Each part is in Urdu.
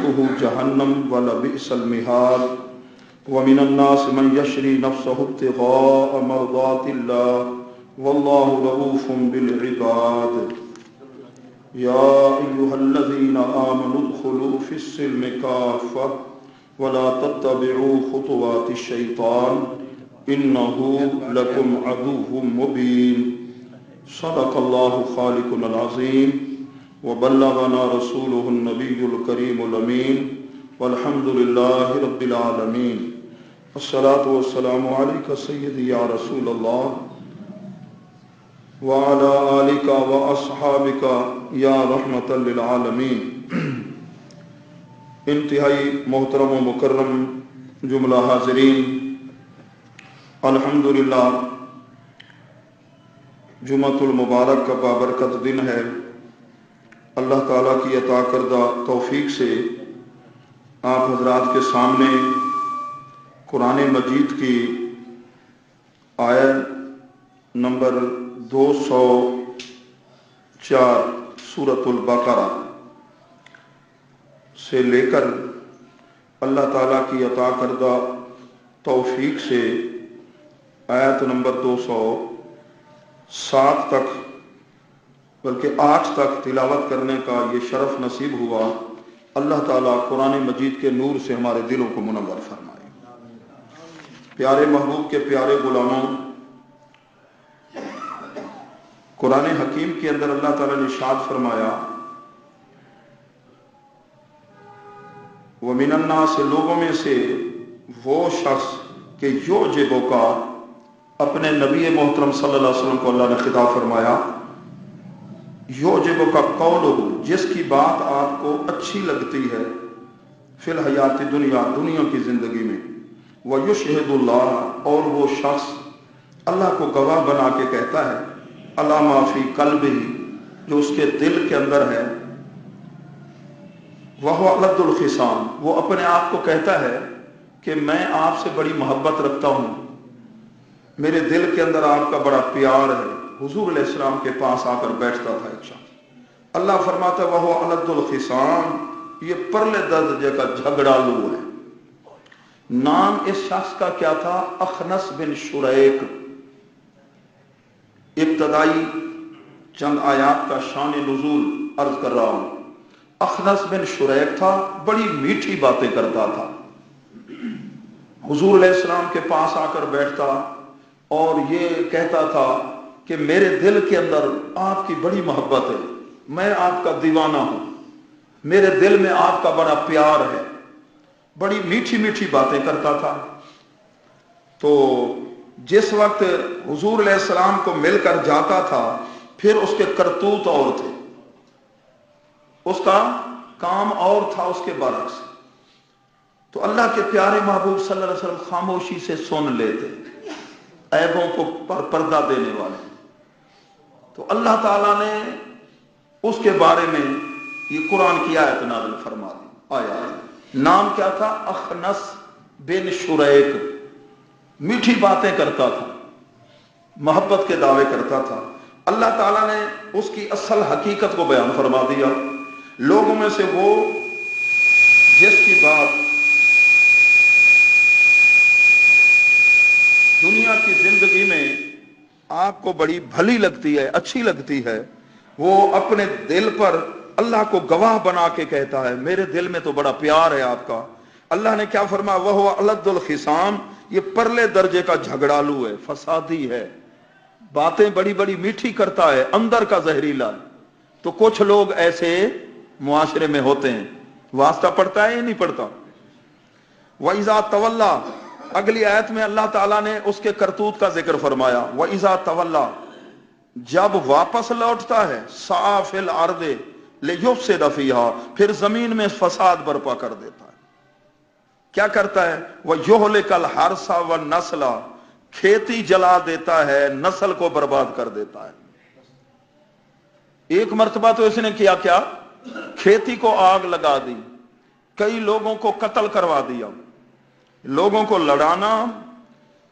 ومأواه جهنم ولبئس المهاد ومن الناس من يشري نفسه ابتغاء مرضات الله والله رؤوف بالعباد يا أيها الذين آمنوا ادخلوا في السلم كافة ولا تتبعوا خطوات الشيطان إنه لكم عدو مبين صدق الله خالقنا العظيم وبلغنا رسوله النبي الكريم الأمين والحمد لله رب العالمين الصلاة والسلام عليك سيدي يا رسول الله وعلى آلك وأصحابك يا رحمة للعالمین۔ انتہائی محترم و مکرم جملہ حاضرین، الحمدللہ جمعۃ المبارک کا بابرکت دن ہے۔ اللہ تعالیٰ کی عطا کردہ توفیق سے آپ حضرات کے سامنے قرآن مجید کی آیت نمبر 204 سورۃ البقرہ سے لے کر اللہ تعالیٰ کی عطا کردہ توفیق سے آیت نمبر 207 تک بلکہ 8 تک تلاوت کرنے کا یہ شرف نصیب ہوا۔ اللہ تعالیٰ قرآن مجید کے نور سے ہمارے دلوں کو منور فرمائے۔ پیارے محبوب کے پیارے غلاموں، قرآن حکیم کے اندر اللہ تعالیٰ نے ارشاد فرمایا وَمِنَ النَّاسِ لوگوں میں سے وہ شخص کہ یعجبک، اپنے نبی محترم صلی اللہ علیہ وسلم کو اللہ نے خطاب فرمایا یعجبک قولہ، جس کی بات آپ کو اچھی لگتی ہے فی الحیات دنیا، دنیا کی زندگی میں، وَیُشْہِدُ اللَّہ، اور وہ شخص اللہ کو گواہ بنا کے کہتا ہے عَلَى مَا فِی قَلْبِهِ، جو اس کے دل کے اندر ہے، وَهُوَ أَلَدُّ الْخِصَامِ، وہ اپنے آپ کو کہتا ہے کہ میں آپ سے بڑی محبت رکھتا ہوں، میرے دل کے اندر آپ کا بڑا پیار ہے۔ حضور علیہ السلام کے پاس آ کر بیٹھتا تھا ایک شخص، اللہ فرماتا ہے وَهُوَ أَلَدُّ الْخِصَامِ، یہ پرلے درجے کا جھگڑالو ہے۔ نام اس شخص کا کیا تھا؟ اخنس بن شریک۔ ابتدائی چند آیات کا شان نزول عرض کر رہا ہوں۔ اخنس بن شریک تھا، بڑی میٹھی باتیں کرتا تھا، حضور علیہ السلام کے پاس آ کر بیٹھتا اور یہ کہتا تھا کہ میرے دل کے اندر آپ کی بڑی محبت ہے، میں آپ کا دیوانہ ہوں، میرے دل میں آپ کا بڑا پیار ہے، بڑی میٹھی میٹھی باتیں کرتا تھا۔ تو جس وقت حضور علیہ السلام کو مل کر جاتا تھا پھر اس کے کرتوت اور تھے، اس کا کام اور تھا اس کے برعکس۔ تو اللہ کے پیارے محبوب صلی اللہ علیہ وسلم خاموشی سے سن لیتے، عیبوں کو پردہ دینے والے۔ تو اللہ تعالیٰ نے اس کے بارے میں یہ قرآن کی آیت نازل فرما دی۔ آیا نام کیا تھا؟ اخنس بن شریک، میٹھی باتیں کرتا تھا، محبت کے دعوے کرتا تھا۔ اللہ تعالیٰ نے اس کی اصل حقیقت کو بیان فرما دیا۔ لوگوں میں سے وہ جس کی بات دنیا کی زندگی میں آپ کو بڑی بھلی لگتی ہے، اچھی لگتی ہے، وہ اپنے دل پر اللہ کو گواہ بنا کے کہتا ہے میرے دل میں تو بڑا پیار ہے آپ کا۔ اللہ نے کیا فرمایا وَهُوَ أَلَدُّ الْخِصَامِ، یہ پرلے درجے کا جھگڑالو ہے، فسادی ہے، باتیں بڑی بڑی میٹھی کرتا ہے، اندر کا زہریلا ہے۔ تو کچھ لوگ ایسے معاشرے میں ہوتے ہیں، واسطہ پڑتا ہے یا نہیں پڑتا؟ وَإِذَا تَوَلَّى، اگلی آیت میں اللہ تعالیٰ نے اس کے کرتوت کا ذکر فرمایا وَإِذَا تَوَلَّى، جب واپس لوٹتا ہے سعى فِي الْأَرْضِ لِيُفْسِدَ فِيهَا، پھر زمین میں فساد برپا کر دیتا ہے۔ کیا کرتا ہے؟ وَيُهْلِكَ الْحَرْثَ وَالنَّسْلَ، کھیتی جلا دیتا ہے، نسل کو برباد کر دیتا ہے۔ ایک مرتبہ تو اس نے کیا کھیتی کو آگ لگا دی، کئی لوگوں کو قتل کروا دیا، لوگوں کو لڑانا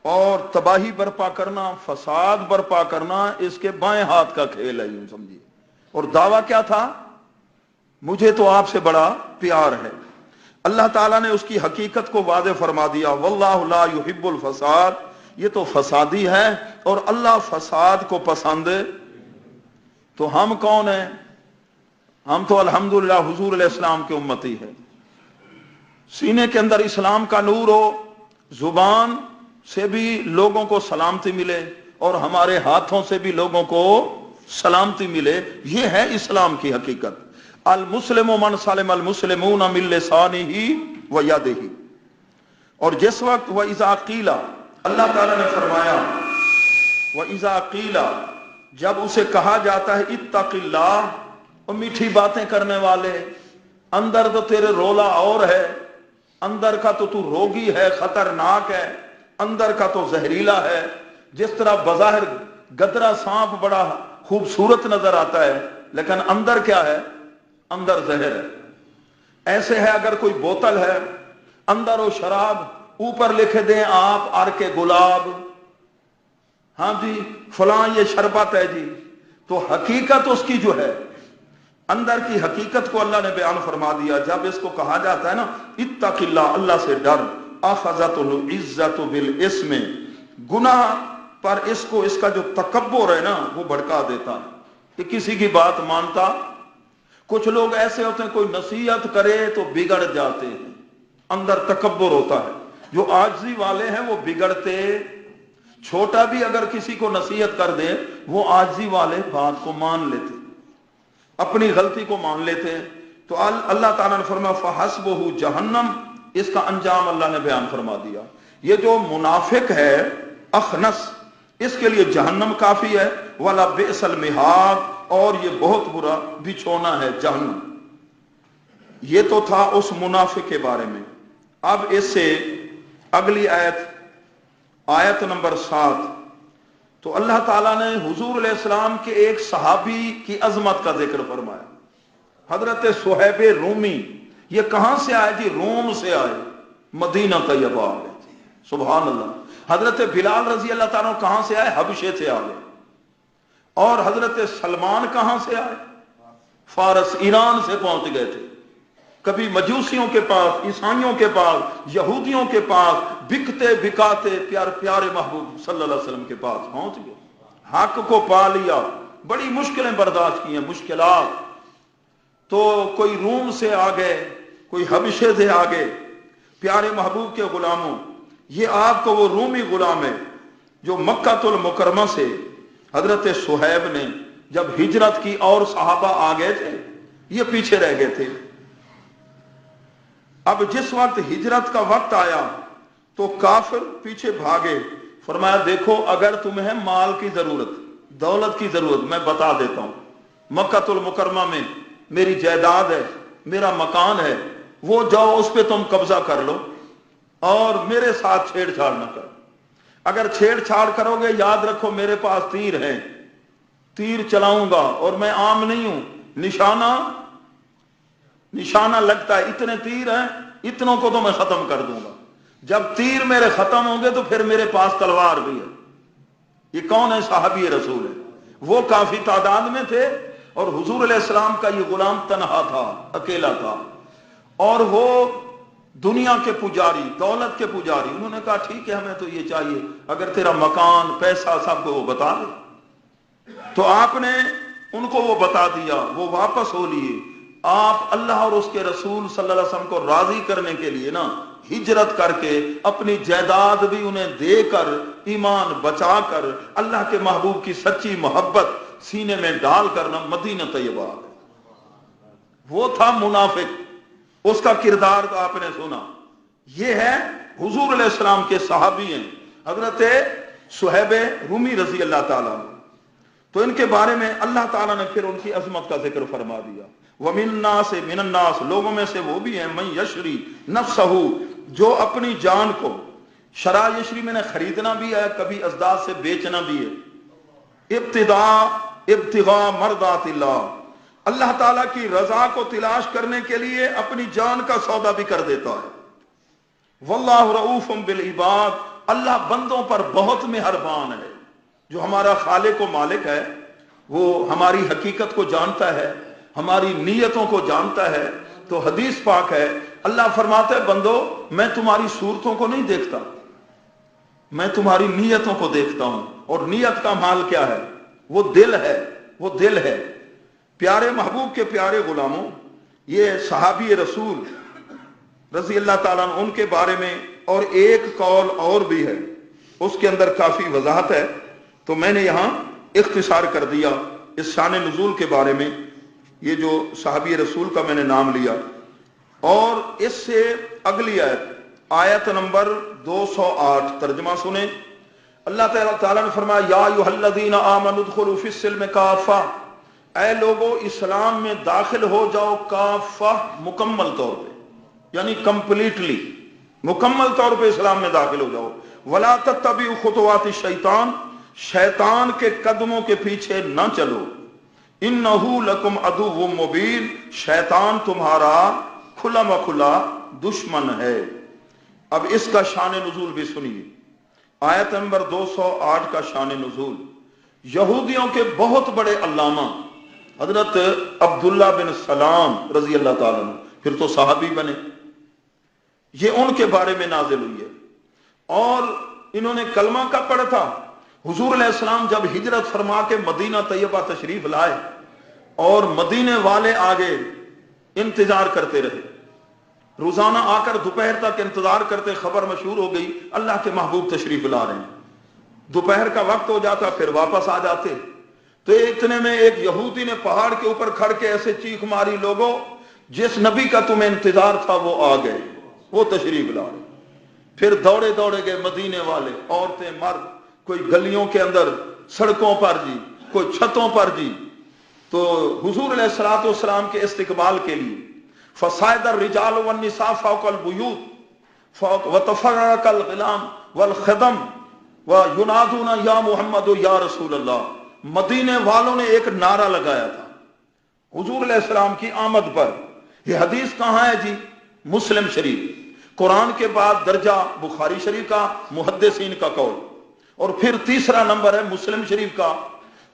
اور تباہی برپا کرنا، فساد برپا کرنا اس کے بائیں ہاتھ کا کھیل ہے، یوں سمجھیے۔ اور دعویٰ کیا تھا؟ مجھے تو آپ سے بڑا پیار ہے۔ اللہ تعالیٰ نے اس کی حقیقت کو واضح فرما دیا، واللہ لا یحب الفساد، یہ تو فسادی ہے اور اللہ فساد کو پسند۔ تو ہم کون ہیں؟ ہم تو الحمدللہ حضور علیہ السلام کے امتی ہیں۔ سینے کے اندر اسلام کا نور ہو، زبان سے بھی لوگوں کو سلامتی ملے اور ہمارے ہاتھوں سے بھی لوگوں کو سلامتی ملے، یہ ہے اسلام کی حقیقت۔ المسلم من سلم المسلمون من لسانہ و یدہ۔ اور جس وقت وَإِذَا قِيلَ، اللہ تعالیٰ نے فرمایا وَإِذَا قِيلَ، جب اسے کہا جاتا ہے اتق اللہ، اور میٹھی باتیں کرنے والے، اندر تو تیرے رولا اور ہے، اندر کا تو روگی ہے، خطرناک ہے، اندر کا تو زہریلا ہے۔ جس طرح بظاہر گدرا سانپ بڑا خوبصورت نظر آتا ہے لیکن اندر کیا ہے؟ اندر زہر ہے۔ ایسے ہے اگر کوئی بوتل ہے، اندر وہ شراب، اوپر لکھ دیں آپ عرق گلاب، ہاں جی فلاں یہ شربت ہے جی، تو حقیقت اس کی جو ہے اندر کی حقیقت کو اللہ نے بیان فرما دیا۔ جب اس کو کہا جاتا ہے نا اتق اللہ، اللہ سے ڈر، اخذت العزت بالاسم، گناہ پر اس کو اس کا جو تکبر ہے نا وہ بھڑکا دیتا ہے کہ کسی کی بات مانتا۔ کچھ لوگ ایسے ہوتے ہیں کوئی نصیحت کرے تو بگڑ جاتے ہیں، اندر تکبر ہوتا ہے۔ جو عاجزی والے ہیں وہ بگڑتے، چھوٹا بھی اگر کسی کو نصیحت کر دے وہ عاجزی والے بات کو مان لیتے، اپنی غلطی کو مان لیتے ہیں۔ تو اللہ تعالیٰ نے فرمایا فحسبہ جہنم، اس کا انجام اللہ نے بیان فرما دیا۔ یہ جو منافق ہے اخنس، اس کے لیے جہنم کافی ہے، ولا بئس المہاد، اور یہ بہت برا بچھونا ہے جہنم۔ یہ تو تھا اس منافق کے بارے میں۔ اب اس سے اگلی آیت نمبر 7، تو اللہ تعالیٰ نے حضور علیہ السلام کے ایک صحابی کی عظمت کا ذکر فرمایا، حضرت صہیب رومی۔ یہ کہاں سے آئے جی؟ روم سے آئے، مدینہ طیبہ آئے، سبحان اللہ۔ حضرت بلال رضی اللہ تعالیٰ کہاں سے آئے؟ حبشے سے آئے۔ اور حضرت سلمان کہاں سے آئے؟ فارس، ایران سے پہنچ گئے تھے۔ کبھی مجوسیوں کے پاس، عیسائیوں کے پاس، یہودیوں کے پاس، بکتے بکاتے پیارے محبوب صلی اللہ علیہ وسلم کے پاس پہنچ گئے، حق کو پا لیا، بڑی مشکلیں برداشت کی ہیں، مشکلات۔ تو کوئی روم سے آ گئے، کوئی حبشے سے آ گئے، پیارے محبوب کے غلاموں۔ یہ آپ کو وہ رومی غلام ہے جو مکہ المکرمہ سے حضرت صہیب نے جب ہجرت کی اور صحابہ آ گئے تھے، یہ پیچھے رہ گئے تھے۔ اب جس وقت ہجرت کا وقت آیا تو کافر پیچھے بھاگے۔ فرمایا دیکھو اگر تمہیں مال کی ضرورت، دولت کی ضرورت، میں بتا دیتا ہوں، مکہ المکرمہ میں میری جائیداد ہے، میرا مکان ہے، وہ جاؤ اس پہ تم قبضہ کر لو اور میرے ساتھ چھیڑ چھاڑ نہ کرو۔ اگر چھیڑ چھاڑ کرو گے یاد رکھو میرے پاس تیر ہیں، تیر چلاؤں گا، اور میں عام نہیں ہوں، نشانہ لگتا ہے، اتنے تیر ہیں، اتنوں کو تو میں ختم کر دوں گا۔ جب تیر میرے ختم ہوں گے تو پھر میرے پاس تلوار بھی ہے۔ یہ کون ہے؟ صحابی رسول ہے۔ وہ کافی تعداد میں تھے اور حضور علیہ السلام کا یہ غلام تنہا تھا، اکیلا تھا، اور وہ دنیا کے پجاری، دولت کے پجاری۔ انہوں نے کہا ٹھیک ہے ہمیں تو یہ چاہیے، اگر تیرا مکان، پیسہ سب کو وہ بتا دے۔ تو آپ نے ان کو وہ بتا دیا، وہ واپس ہو لیے۔ آپ اللہ اور اس کے رسول صلی اللہ علیہ وسلم کو راضی کرنے کے لیے نا ہجرت کر کے اپنی جائیداد بھی انہیں دے کر، ایمان بچا کر، اللہ کے محبوب کی سچی محبت سینے میں ڈال کر نا مدینہ طیبہ آ گئے۔ وہ تھا منافق، اس کا کردار تو آپ نے سنا۔ یہ ہے حضور علیہ السلام کے صحابی ہیں، حضرت صہیب رومی رضی اللہ تعالیٰ عنہ۔ تو ان کے بارے میں اللہ تعالیٰ نے پھر ان کی عظمت کا ذکر فرما دیا۔ وَمِن النَّاسِ مِنَ النَّاسِ، لوگوں میں سے وہ بھی ہیں، مَن یشری نفسہ، جو اپنی جان کو، شرع یشری میں نے خریدنا بھی ہے، کبھی ازداد سے بیچنا بھی ہے، ابتغاء مرضات اللہ، اللہ تعالیٰ کی رضا کو تلاش کرنے کے لیے اپنی جان کا سودا بھی کر دیتا ہے۔ واللہ رؤوف بالعباد، اللہ بندوں پر بہت مہربان ہے۔ جو ہمارا خالق و مالک ہے وہ ہماری حقیقت کو جانتا ہے، ہماری نیتوں کو جانتا ہے، تو حدیث پاک ہے، اللہ فرماتے ہیں بندو میں تمہاری صورتوں کو نہیں دیکھتا، میں تمہاری نیتوں کو دیکھتا ہوں، اور نیت کا مال کیا ہے؟ وہ دل ہے، وہ دل ہے۔ پیارے محبوب کے پیارے غلاموں، یہ صحابی رسول رضی اللہ تعالیٰ عنہ ان کے بارے میں اور ایک قول اور بھی ہے، اس کے اندر کافی وضاحت ہے، تو میں نے یہاں اختصار کر دیا اس شان نزول کے بارے میں، یہ جو صحابی رسول کا میں نے نام لیا۔ اور اس سے اگلی آیت نمبر 208 ترجمہ سنیں۔ اللہ تعالیٰ نے فرمایا یا ایھا الذین آمنوا ادخلوا فی السلم کافہ، اے لوگو اسلام میں داخل ہو جاؤ کافہ، مکمل طور پہ، یعنی کمپلیٹلی، مکمل طور پہ اسلام میں داخل ہو جاؤ۔ ولا تتبعوا خطوات الشیطان، شیطان کے قدموں کے پیچھے نہ چلو، انہ لکم عدو مبین، شیطان تمہارا کھلا مکھلا دشمن ہے۔ اب اس کا شان نزول بھی سنیے، آیت نمبر 208 کا شان نزول۔ یہودیوں کے بہت بڑے علامہ حضرت عبداللہ بن سلام رضی اللہ تعالیٰ عنہ، پھر تو صحابی بنے، یہ ان کے بارے میں نازل ہوئی ہے، اور انہوں نے کلمہ کا پڑھا تھا۔ حضور علیہ السلام جب ہجرت فرما کے مدینہ طیبہ تشریف لائے اور مدینے والے آگے انتظار کرتے رہے، روزانہ آ کر دوپہر تک انتظار کرتے، خبر مشہور ہو گئی اللہ کے محبوب تشریف لا رہے ہیں، دوپہر کا وقت ہو جاتا پھر واپس آ جاتے۔ تو اتنے میں ایک یہودی نے پہاڑ کے اوپر کھڑ کے ایسے چیخ ماری، لوگوں جس نبی کا تمہیں انتظار تھا وہ آ گئے، وہ تشریف لا رہے۔ پھر دوڑے دوڑے گئے مدینے والے، عورتیں مرد، کوئی گلیوں کے اندر، سڑکوں پر جی، کوئی چھتوں پر جی، تو حضور علیہ الصلوۃ والسلام کے استقبال کے لیے فصائد الرجال والنساء فوق البیوت وتفرق الغلام والخدم وینادون یا محمد یا رسول اللہ۔ مدینے والوں نے ایک نعرہ لگایا تھا حضور علیہ السلام کی آمد پر۔ یہ حدیث کہاں ہے جی؟ مسلم شریف۔ قرآن کے بعد درجہ بخاری شریف کا، محدثین کا قول، اور پھر تیسرا نمبر ہے مسلم شریف کا۔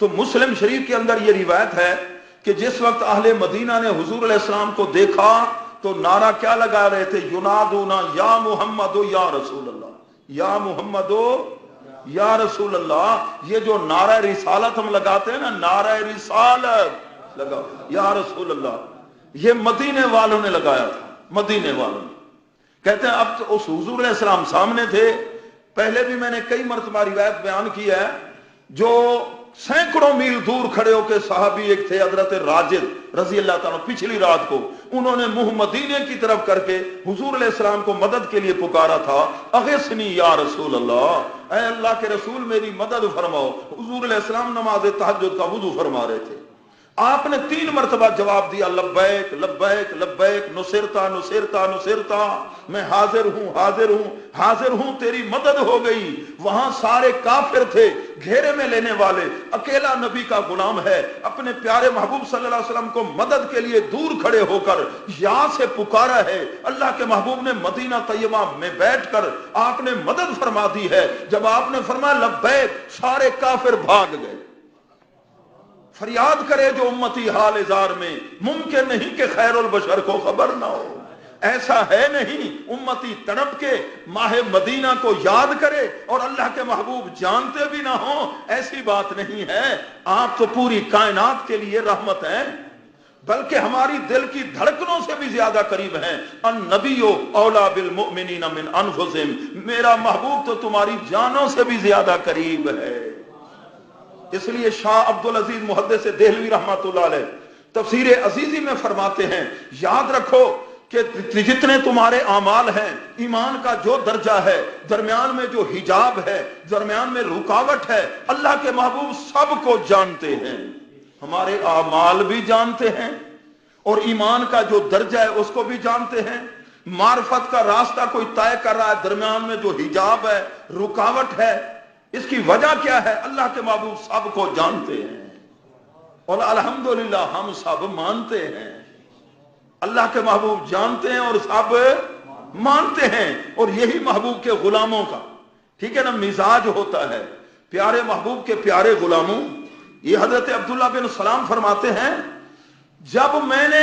تو مسلم شریف کے اندر یہ روایت ہے کہ جس وقت اہل مدینہ نے حضور علیہ السلام کو دیکھا تو نعرہ کیا لگا رہے تھے؟ ینادون یا محمد یا رسول اللہ، یا محمد یا رسول اللہ۔ یہ جو نعرہ رسالت ہم لگاتے ہیں نا، نعرہ رسالت لگا یا رسول اللہ، یہ مدینے والوں نے لگایا تھا، مدینے والوں نے۔ کہتے ہیں اب تو اس حضور علیہ السلام سامنے تھے۔ پہلے بھی میں نے کئی مرتبہ روایت بیان کی ہے، جو سینکڑوں میل دور کھڑے ہو کے صحابی ایک تھے حضرت راجد رضی اللہ تعالیٰ، پچھلی رات کو انہوں نے منہ مدینے کی طرف کر کے حضور علیہ السلام کو مدد کے لیے پکارا تھا، اغثنی یا رسول اللہ، اے اللہ کے رسول میری مدد فرماؤ۔ حضور علیہ السلام نماز تہجد کا وضو فرما رہے تھے، آپ نے 3 مرتبہ جواب دیا، لبیک لبیک لبیک، نصرتا نصرتا نصرتا، میں حاضر ہوں حاضر ہوں حاضر ہوں، تیری مدد ہو گئی۔ وہاں سارے کافر تھے گھیرے میں لینے والے، اکیلا نبی کا غلام ہے، اپنے پیارے محبوب صلی اللہ علیہ وسلم کو مدد کے لیے دور کھڑے ہو کر یہاں سے پکارا ہے۔ اللہ کے محبوب نے مدینہ طیبہ میں بیٹھ کر آپ نے مدد فرما دی ہے۔ جب آپ نے فرمایا لبیک، سارے کافر بھاگ گئے۔ فریاد کرے جو امتی حال ازار میں، ممکن نہیں کہ خیر البشر کو خبر نہ ہو، ایسا ہے نہیں۔ امتی تڑپ کے ماہ مدینہ کو یاد کرے اور اللہ کے محبوب جانتے بھی نہ ہوں، ایسی بات نہیں ہے۔ آپ تو پوری کائنات کے لیے رحمت ہیں، بلکہ ہماری دل کی دھڑکنوں سے بھی زیادہ قریب ہیں۔ النبی اولا بالمؤمنین من انفسہم، میرا محبوب تو تمہاری جانوں سے بھی زیادہ قریب ہے۔ اس لیے شاہ عبدالعزیز محدث دہلوی رحمۃ اللہ علیہ تفسیر عزیزی میں فرماتے ہیں، یاد رکھو کہ جتنے تمہارے اعمال ہیں، ایمان کا جو درجہ ہے، درمیان میں جو حجاب ہے، درمیان میں رکاوٹ ہے، اللہ کے محبوب سب کو جانتے ہیں، ہمارے اعمال بھی جانتے ہیں، اور ایمان کا جو درجہ ہے اس کو بھی جانتے ہیں۔ معرفت کا راستہ کوئی طے کر رہا ہے، درمیان میں جو حجاب ہے، رکاوٹ ہے، اس کی وجہ کیا ہے؟ اللہ کے محبوب سب کو جانتے ہیں، اور الحمدللہ ہم سب مانتے ہیں۔ اللہ کے محبوب جانتے ہیں اور سب مانتے ہیں، اور یہی محبوب کے غلاموں کا، ٹھیک ہے نا، مزاج ہوتا ہے۔ پیارے محبوب کے پیارے غلاموں، یہ حضرت عبداللہ بن سلام فرماتے ہیں، جب میں نے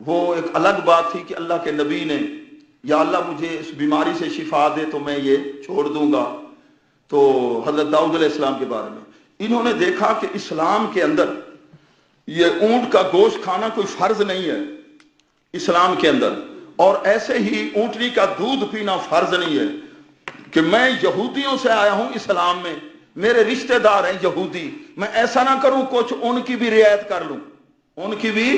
وہ ایک الگ بات تھی کہ اللہ کے نبی نے یا اللہ مجھے اس بیماری سے شفا دے تو میں یہ چھوڑ دوں گا. تو حضرت داؤد علیہ السلام کے بارے میں انہوں نے دیکھا کہ اسلام کے اندر یہ اونٹ کا گوشت کھانا کوئی فرض نہیں ہے اسلام کے اندر, اور ایسے ہی اونٹنی کا دودھ پینا فرض نہیں ہے کہ میں یہودیوں سے آیا ہوں اسلام میں, میرے رشتہ دار ہیں یہودی, میں ایسا نہ کروں کچھ ان کی بھی رعایت کر لوں, ان کی بھی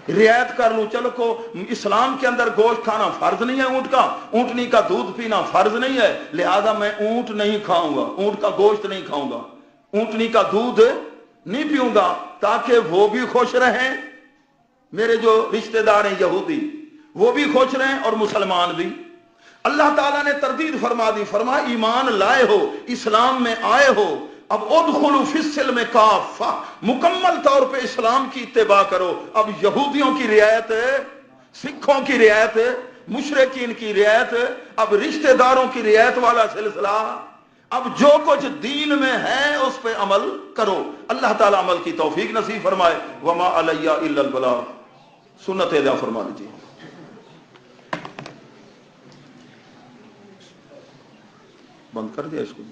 رعایت کر لوں. چلو کو اسلام کے اندر گوشت کھانا فرض نہیں ہے اونٹ کا, اونٹنی کا دودھ پینا فرض نہیں ہے, لہذا میں اونٹ نہیں کھاؤں گا, اونٹ کا گوشت نہیں کھاؤں گا, اونٹنی کا دودھ نہیں پیوں گا, تاکہ وہ بھی خوش رہیں, میرے جو رشتہ دار ہیں یہودی وہ بھی خوش رہیں اور مسلمان بھی. اللہ تعالیٰ نے تردید فرما دی, فرما ایمان لائے ہو, اسلام میں آئے ہو, اب ادخلوا فی السلم کافہ, مکمل طور پہ اسلام کی اتباع کرو. اب یہودیوں کی رعایت, سکھوں کی رعایت, مشرکین کی رعایت, اب رشتہ داروں کی رعایت والا سلسلہ, اب جو کچھ دین میں ہے اس پہ عمل کرو. اللہ تعالیٰ عمل کی توفیق نصیب فرمائے. وما علی الا البلاغ. سنت ادا فرما لیجیے. بند کر دیا اس کو.